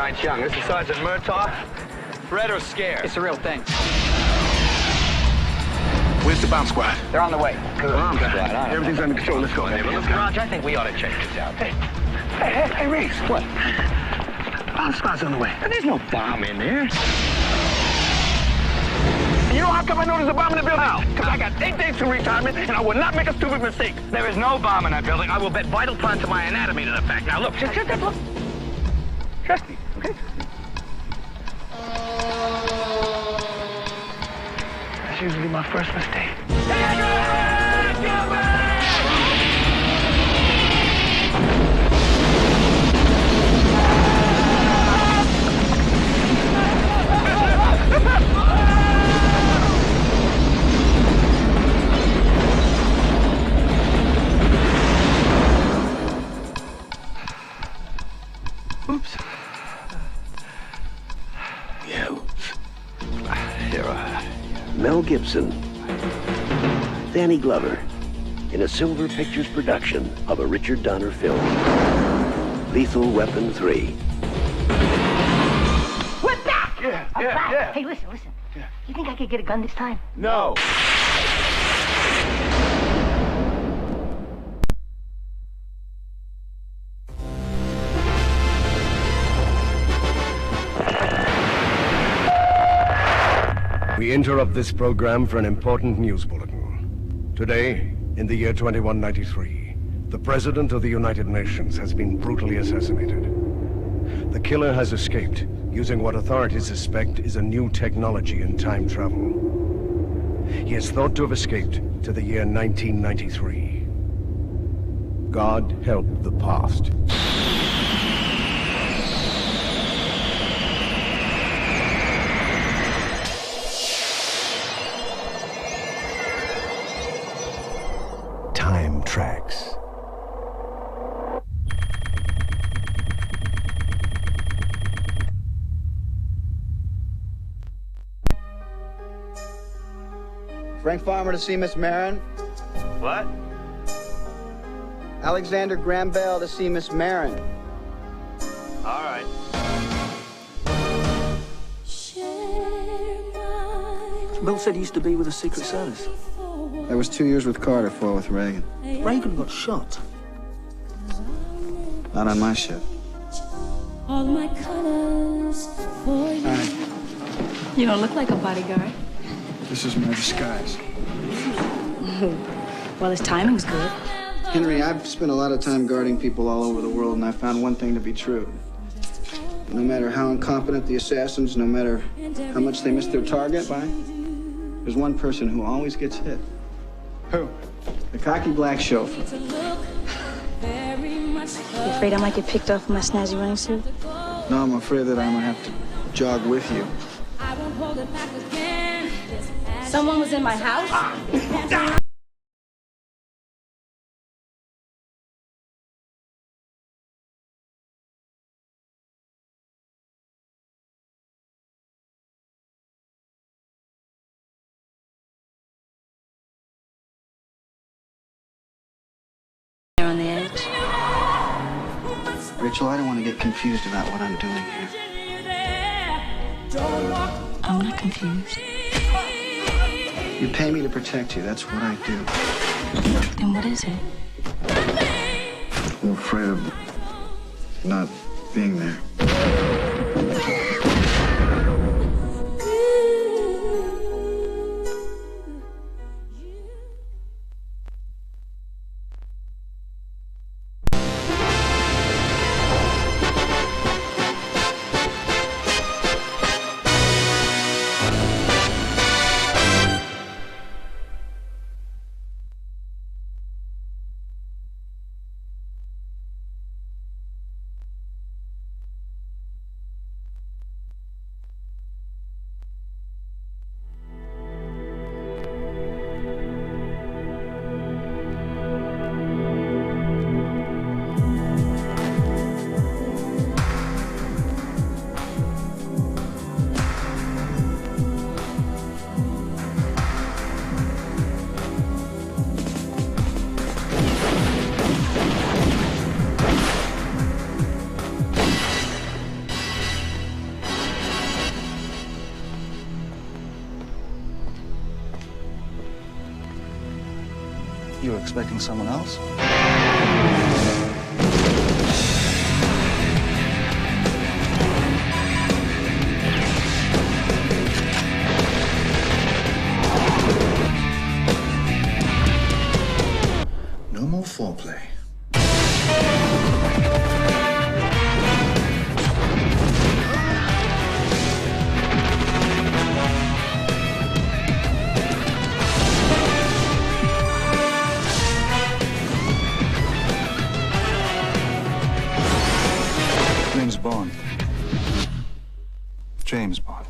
Sergeant Young. This is Sergeant Murtaugh. Red or scared? It's a real thing. Where's the bomb squad? They're on the way. Bomb squad. Everything's under control. Let's go. Raj, I think we ought to check this out. Hey, Reese. What? Bomb squad's on the way. There's no bomb in there. You know how come I know there's a bomb in the building? How? Because I got 8 days to retirement, and I will not make a stupid mistake. There is no bomb in that building. I will bet vital parts of my anatomy to the fact. Now, look, just look. Trust me, okay? That's usually my first mistake. Oops. Yeah, oops. Mel Gibson, Danny Glover, in a Silver Pictures production of a Richard Donner film, Lethal Weapon 3. We're back! Yeah. Hey, listen. Yeah. You think I could get a gun this time? No. We interrupt this program for an important news bulletin. Today, in the year 2193, the President of the United Nations has been brutally assassinated. The killer has escaped, using what authorities suspect is a new technology in time travel. He is thought to have escaped to the year 1993. God help the past. Time tracks. Frank Farmer to see Miss Marin. What? Alexander Graham Bell to see Miss Marin. All right. Bill said he used to be with the Secret Service. I was 2 years with Carter, 4 with Reagan. Reagan got shot. Not on my ship. All my colors for you. Hi, You don't look like a bodyguard. this is my disguise. Well, his timing's good. Henry, I've spent a lot of time guarding people all over the world, and I found one thing to be true. No matter how incompetent the assassins, no matter how much they miss their target by, there's one person who always gets hit. Who? The cocky black chauffeur. You afraid I might get picked off in my snazzy running suit? No, I'm afraid that I'm gonna have to jog with you. Someone was in my house? On the edge. Rachel, I don't want to get confused about what I'm doing here. I'm not confused. You pay me to protect you. That's what I do. And what is it? I'm afraid of not being there. You were expecting someone else? No more foreplay. James Bond. James Bond.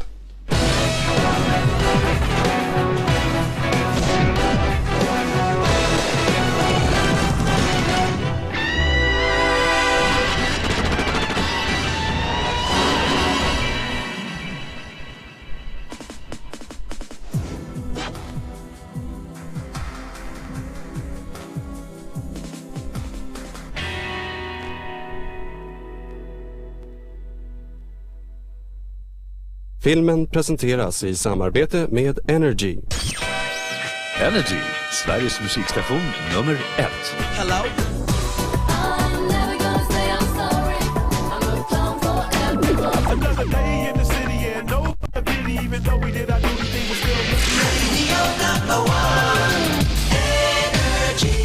Filmen presenteras i samarbete med Energy. Energy, Sveriges musikstation nummer 1. Hello? Another day in the city and no pity, even though we did our duty, we still number one, Energy.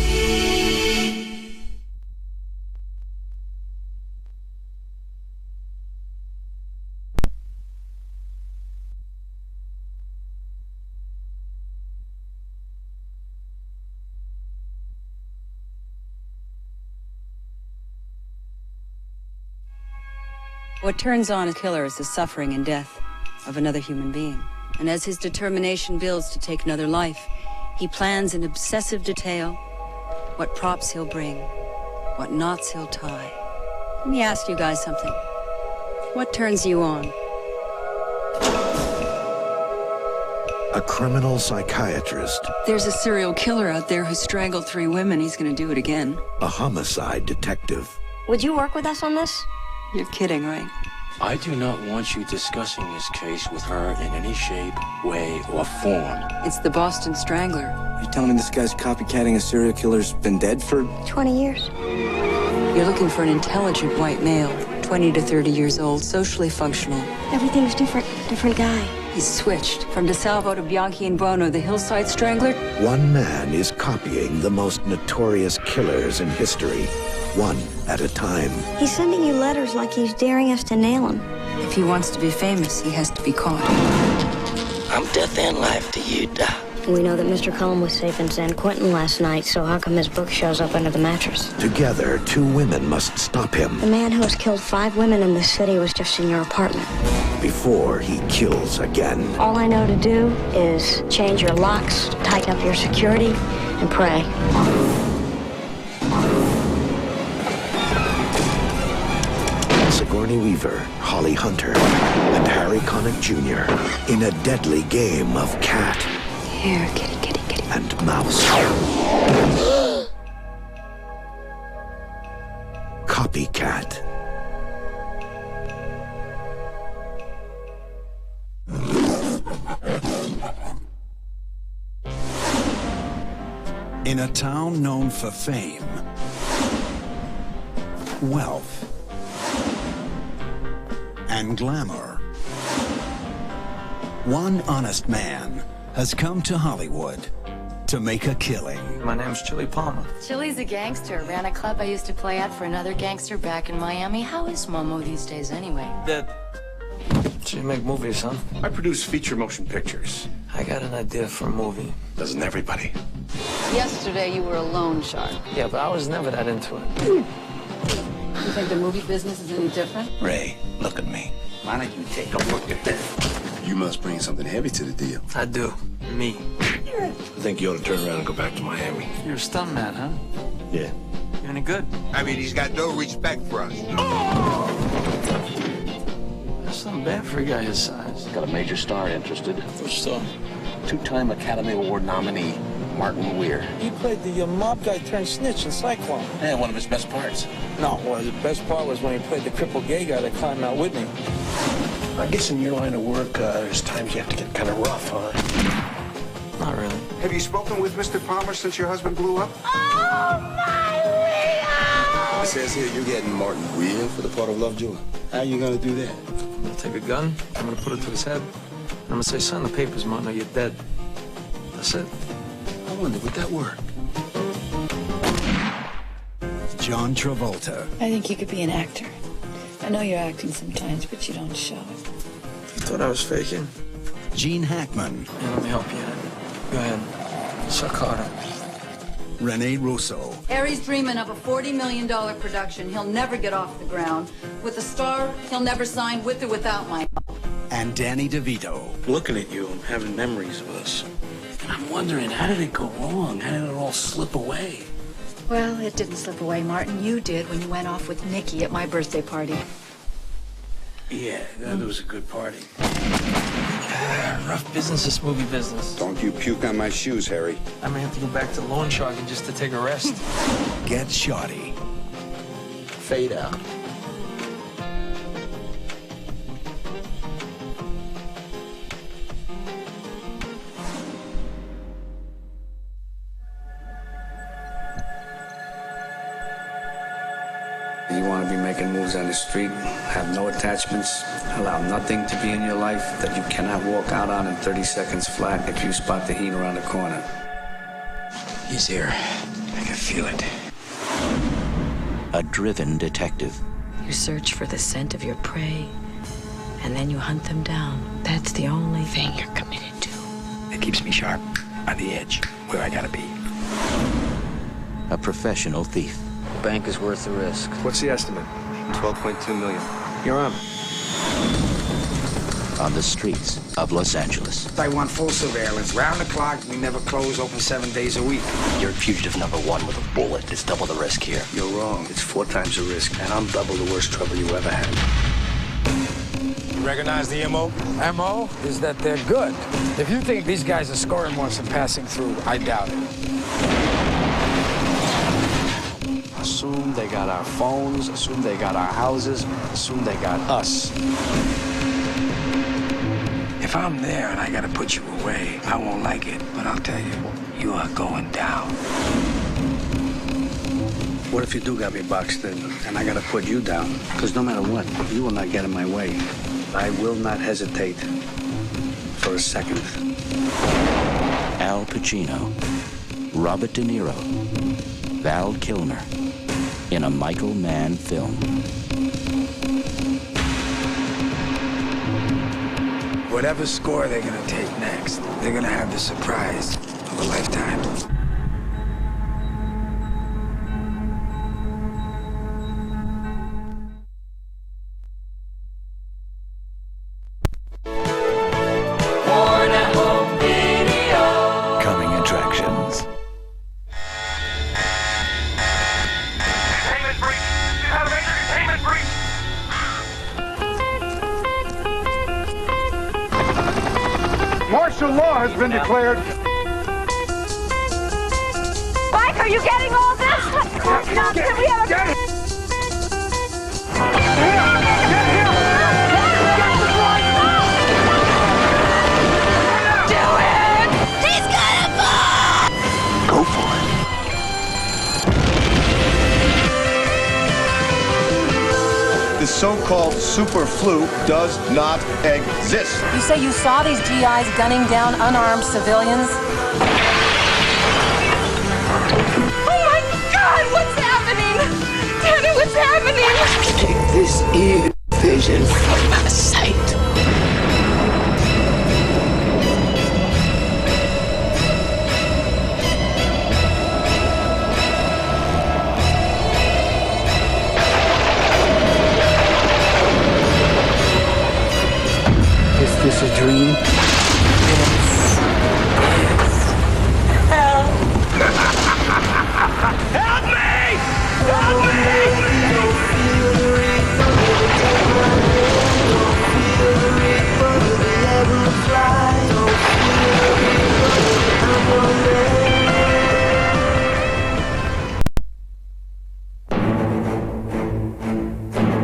What turns on a killer is the suffering and death of another human being. And as his determination builds to take another life, he plans in obsessive detail what props he'll bring, what knots he'll tie. Let me ask you guys something. What turns you on? A criminal psychiatrist. There's a serial killer out there who strangled 3 women. He's gonna do it again. A homicide detective. Would you work with us on this? You're kidding, right? I do not want you discussing this case with her in any shape, way, or form. It's the Boston Strangler. You telling me this guy's copycatting a serial killer's been dead for 20 years. You're looking for an intelligent white male, 20 to 30 years old, socially functional. Everything's different. Different guy. He's switched from DeSalvo to Bianchi and Buono, the hillside strangler. One man is copying the most notorious killers in history, one at a time. He's sending you letters like he's daring us to nail him. If he wants to be famous, he has to be caught. I'm death and life to you, Doc. We know that Mr. Cullen was safe in San Quentin last night, so how come his book shows up under the mattress? Together, 2 women must stop him. The man who has killed 5 women in this city was just in your apartment. Before he kills again. All I know to do is change your locks, tighten up your security, and pray. Sigourney Weaver, Holly Hunter, and Harry Connick Jr. in a deadly game of cat. Here, kitty, kitty, kitty. And mouse. Copycat. In a town known for fame, wealth, and glamour, one honest man has come to Hollywood to make a killing. My name's Chili Palmer. Chili's a gangster. Ran a club I used to play at for another gangster back in Miami. How is Momo these days anyway? Dead. So you make movies, huh? I produce feature motion pictures. I got an idea for a movie. Doesn't everybody? Yesterday, you were a loan shark. Yeah, but I was never that into it. You think the movie business is any different? Ray, look at me. Why don't you take a look at this? You must bring something heavy to the deal. I do. Me. I think you ought to turn around and go back to Miami. You're a stuntman, huh? Yeah. You any good? I mean, he's got no respect for us. That's not bad for a guy his size. Got a major star interested. Which star? 2-time Academy Award nominee, Martin Weir. He played the mob guy turned snitch in Cyclone. Yeah, one of his best parts. No, well, the best part was when he played the crippled gay guy that climbed Mount Whitney. I guess in your line of work, there's times you have to get kind of rough, huh? Not really. Have you spoken with Mr. Palmer since your husband blew up? It says here you're getting Martin Weir for the part of Lovejoy. How are you gonna do that? I'm gonna take a gun, I'm gonna put it to his head, and I'm gonna say, sign the papers, Martin, or you're dead. That's it. I wonder, would that work? John Travolta. I think you could be an actor. I know you're acting sometimes, but you don't show it. You thought I was faking? Gene Hackman. Yeah, let me help you out. Go ahead. Suck harder. Rene Russo. Harry's dreaming of a $40 million production. He'll never get off the ground. With a star, he'll never sign with or without my help. And Danny DeVito. Looking at you, I'm having memories of us. And I'm wondering, how did it go wrong? How did it all slip away? Well, it didn't slip away, Martin. You did when you went off with Nikki at my birthday party. Yeah, that was a good party. Rough business, this movie business. Don't you puke on my shoes, Harry. I may have to go back to lawn sharking just to take a rest. Get Shoddy. Fade out. You want to be making moves on the street, have no attachments, allow nothing to be in your life that you cannot walk out on in 30 seconds flat if you spot the heat around the corner. He's here. I can feel it. A driven detective. You search for the scent of your prey, and then you hunt them down. That's the only thing you're committed to. It keeps me sharp, on the edge, where I gotta be. A professional thief. Bank is worth the risk. What's the estimate? 12.2 million. You're on. On the streets of Los Angeles. I want full surveillance, round the clock. We never close, open 7 days a week. You're fugitive number one with a bullet. It's double the risk here. You're wrong. It's 4 times the risk, and I'm double the worst trouble you ever had. You recognize the MO? MO is that they're good. If you think these guys are scoring once and passing through, I doubt it. Assume they got our phones, assume they got our houses, assume they got us. If I'm there and I gotta put you away, I won't like it, but I'll tell you, you are going down. What if you do got me boxed in and I gotta put you down? Because no matter what, you will not get in my way. I will not hesitate for a second. Al Pacino, Robert De Niro, Val Kilmer in a Michael Mann film. Whatever score they're gonna take next, they're gonna have the surprise of a lifetime. Coming attractions. Martial law has been declared. Mike, are you getting all this? Now, can we have a... Do it! He's got a ball! Go for it. The so-called super flu does not exist. You say you saw these GIs gunning down unarmed civilians? Oh my God! What's happening? Danny, what's happening? Take this ear vision from my sight. Is this a dream? Help me! Help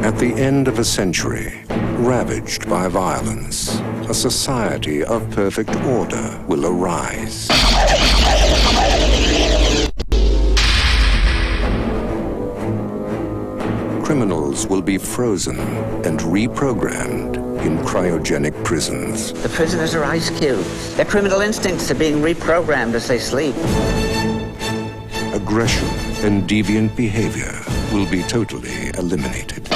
At the end of a century, ravaged by violence, a society of perfect order will arise. Criminals will be frozen and reprogrammed in cryogenic prisons. The prisoners are ice cubes. Their criminal instincts are being reprogrammed as they sleep. Aggression and deviant behavior will be totally eliminated.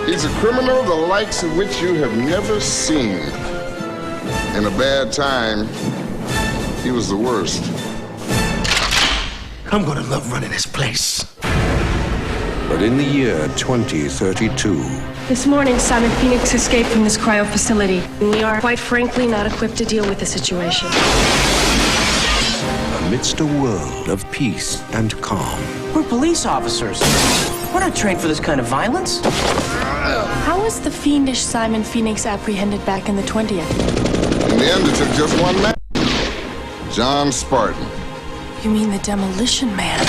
He's a criminal the likes of which you have never seen. In a bad time, he was the worst. I'm gonna love running this place. But in the year 2032, This morning, Simon Phoenix escaped from this cryo facility. We are, quite frankly, not equipped to deal with the situation. amidst a world of peace and calm, We're police officers. We're not trained for this kind of violence. How was the fiendish Simon Phoenix apprehended back in the 20th? In the end, it took just one man. John Spartan. You mean the Demolition Man?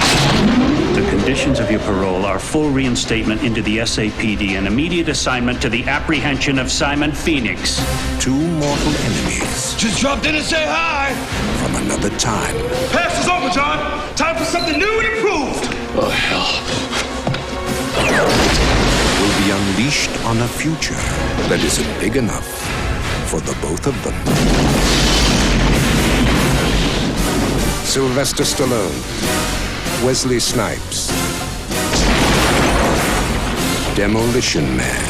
The conditions of your parole are full reinstatement into the SAPD and immediate assignment to the apprehension of Simon Phoenix. Two mortal enemies Just dropped in to say hi. from another time Pass is over, John. Time for something new and improved. Oh, hell. will be unleashed on a future that isn't big enough for the both of them. Sylvester Stallone, Wesley Snipes, Demolition Man.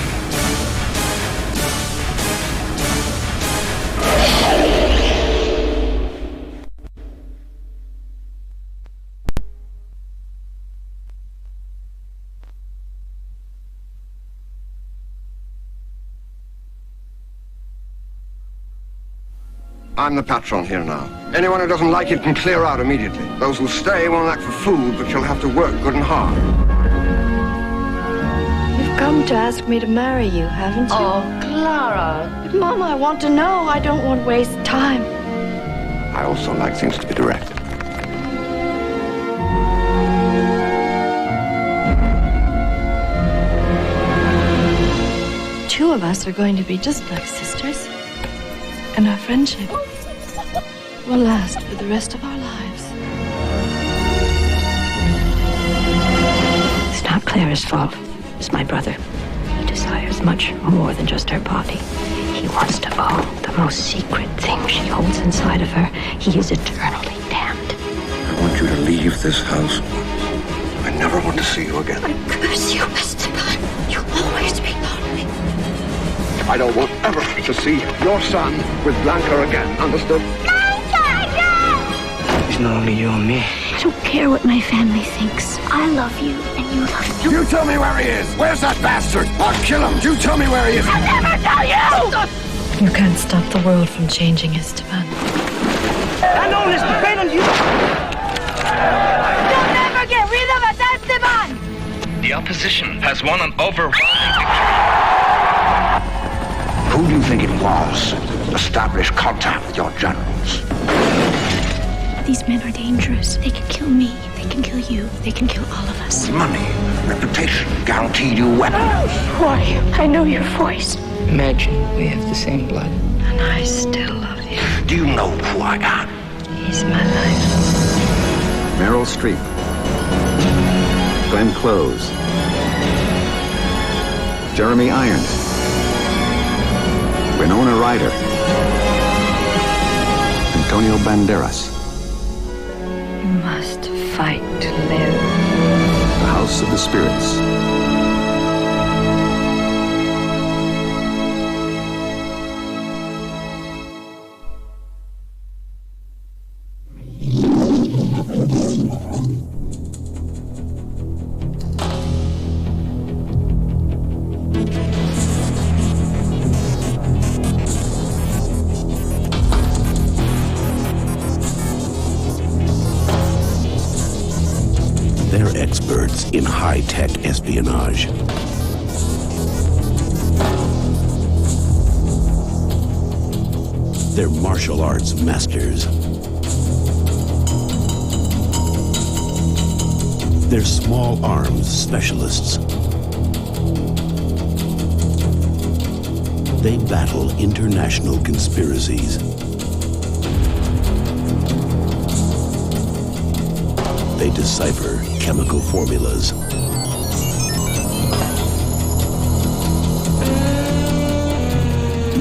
I'm the patron here now. Anyone who doesn't like it can clear out immediately. Those who stay won't act for food, but you'll have to work good and hard. You've come to ask me to marry you, haven't you? Oh, Clara. But, Mama, I want to know. I don't want to waste time. I also like things to be direct. Two of us are going to be just like sisters. And our friendship will last for the rest of our lives. It's not Clara's fault. It's my brother. He desires much more than just her body. He wants to own the most secret thing she holds inside of her. He is eternally damned. I want you to leave this house. I never want to see you again. I curse you, Esteban. You'll always be lonely. I don't want ever to see your son with Blanca again, understood? It's not only you and me. I don't care what my family thinks. I love you, and you love me. You tell me where he is! Where's that bastard? I'll kill him! You tell me where he is! I'll never tell you! You can't stop the world from changing, Esteban. I know this depends on you. You'll never get rid of us, Esteban! The opposition has won an overwhelming victory. Who do you think it was that established contact with your generals? These men are dangerous. They can kill me. They can kill you. They can kill all of us. Money, reputation, guaranteed you weapons. Why? I know your voice. Imagine we have the same blood. And I still love you. Do you know who I am? He's my life. Meryl Streep, Glenn Close, Jeremy Irons, Winona Ryder, Antonio Banderas. You must fight to live. The House of the Spirits. They're experts in high-tech espionage. They're martial arts masters. They're small arms specialists. They battle international conspiracies. They decipher chemical formulas.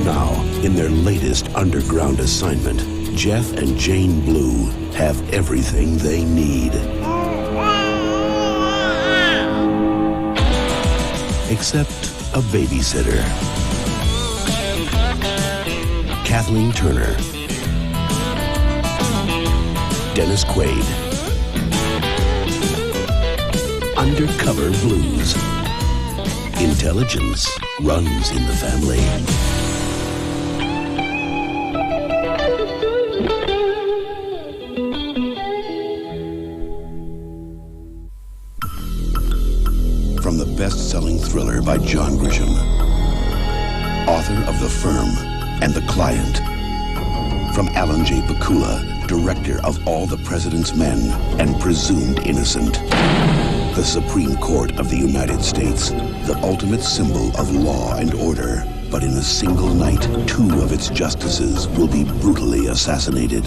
Now, in their latest underground assignment, Jeff and Jane Blue have everything they need. Except a babysitter. Kathleen Turner. Dennis Quaid. Undercover Blues. Intelligence runs in the family. From the best-selling thriller by John Grisham, author of The Firm and The Client. From Alan J. Pakula, director of All the President's Men and Presumed Innocent. The Supreme Court of the United States, the ultimate symbol of law and order. But in a single night, 2 of its justices will be brutally assassinated.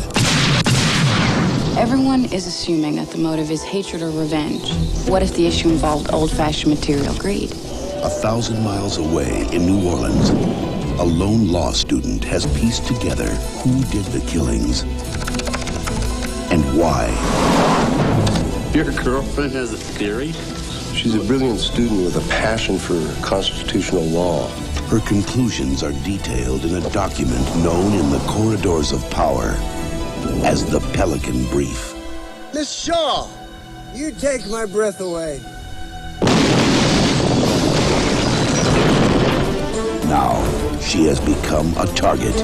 Everyone is assuming that the motive is hatred or revenge. What if the issue involved old-fashioned material greed? 1,000 miles away in New Orleans, a lone law student has pieced together who did the killings and why. Your girlfriend has a theory? She's a brilliant student with a passion for constitutional law. Her conclusions are detailed in a document known in the corridors of power as the Pelican Brief. Miss Shaw, you take my breath away. Now, she has become a target.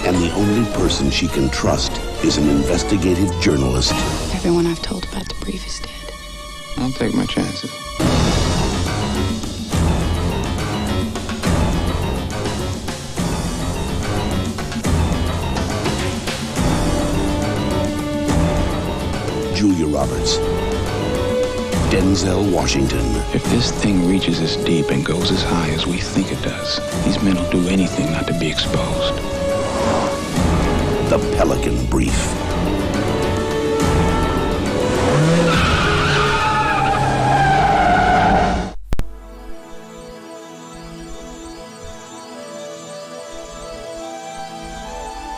And the only person she can trust is an investigative journalist. Everyone I've told about the brief is dead. I'll take my chances. Julia Roberts. Denzel Washington. If this thing reaches as deep and goes as high as we think it does, these men will do anything not to be exposed. The Pelican Brief.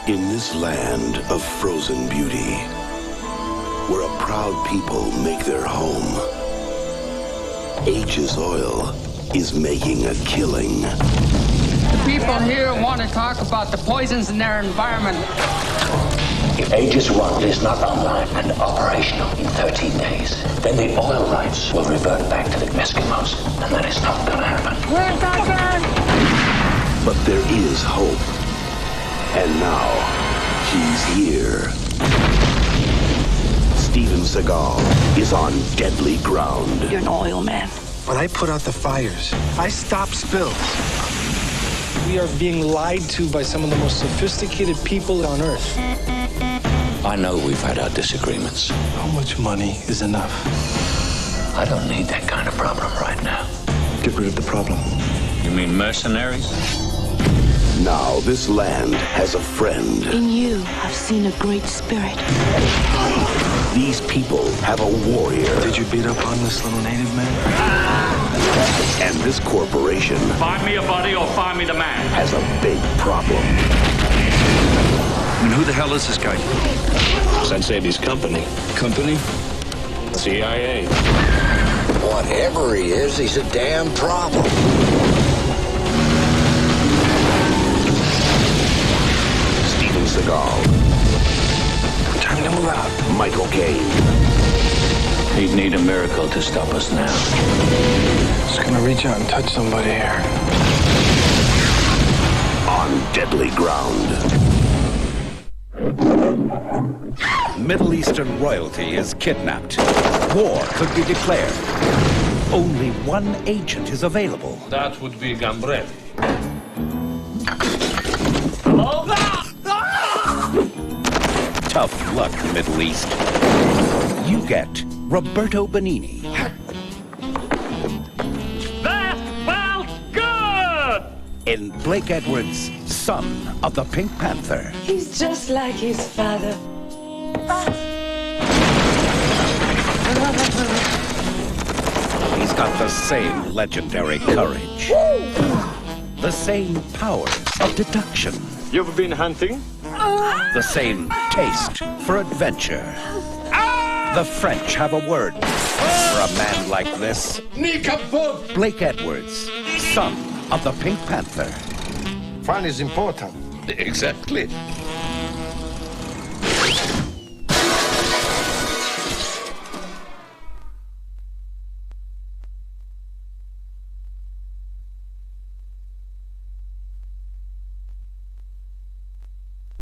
In this land of frozen beauty, where a proud people make their home, Aegis Oil is making a killing. The people here want to talk about the poisons in their environment. If Aegis 1 is not online and operational in 13 days, then the oil rights will revert back to the Eskimos, and that is not going to happen. We're talking! But there is hope. And now, he's here. Steven Seagal is on deadly ground. You're an oil man. When I put out the fires, I stop spills. We are being lied to by some of the most sophisticated people on Earth. I know we've had our disagreements. How much money is enough? I don't need that kind of problem right now. Get rid of the problem. You mean mercenaries? Now this land has a friend. In you, I've seen a great spirit. These people have a warrior. Did you beat up on this little native man? And this corporation... Find me a body or find me the man. ...has a big problem. And who the hell is this guy? Sensei's company. Company? CIA. Whatever he is, he's a damn problem. Steven Seagal. Time to move out. Michael Caine. He'd need a miracle to stop us now. Just gonna reach out and touch somebody here. On deadly ground. Middle Eastern royalty is kidnapped. War could be declared. Only one agent is available. That would be Gambretti. Hello? Tough luck, Middle East. You get Roberto Benigni. That felt good! In Blake Edwards' Son of the Pink Panther. He's just like his father. He's got the same legendary courage. The same powers of deduction. You ever been hunting? The same taste for adventure. The French have a word for a man like this. Blake Edwards, Son of the Pink Panther. Fun is important. Exactly.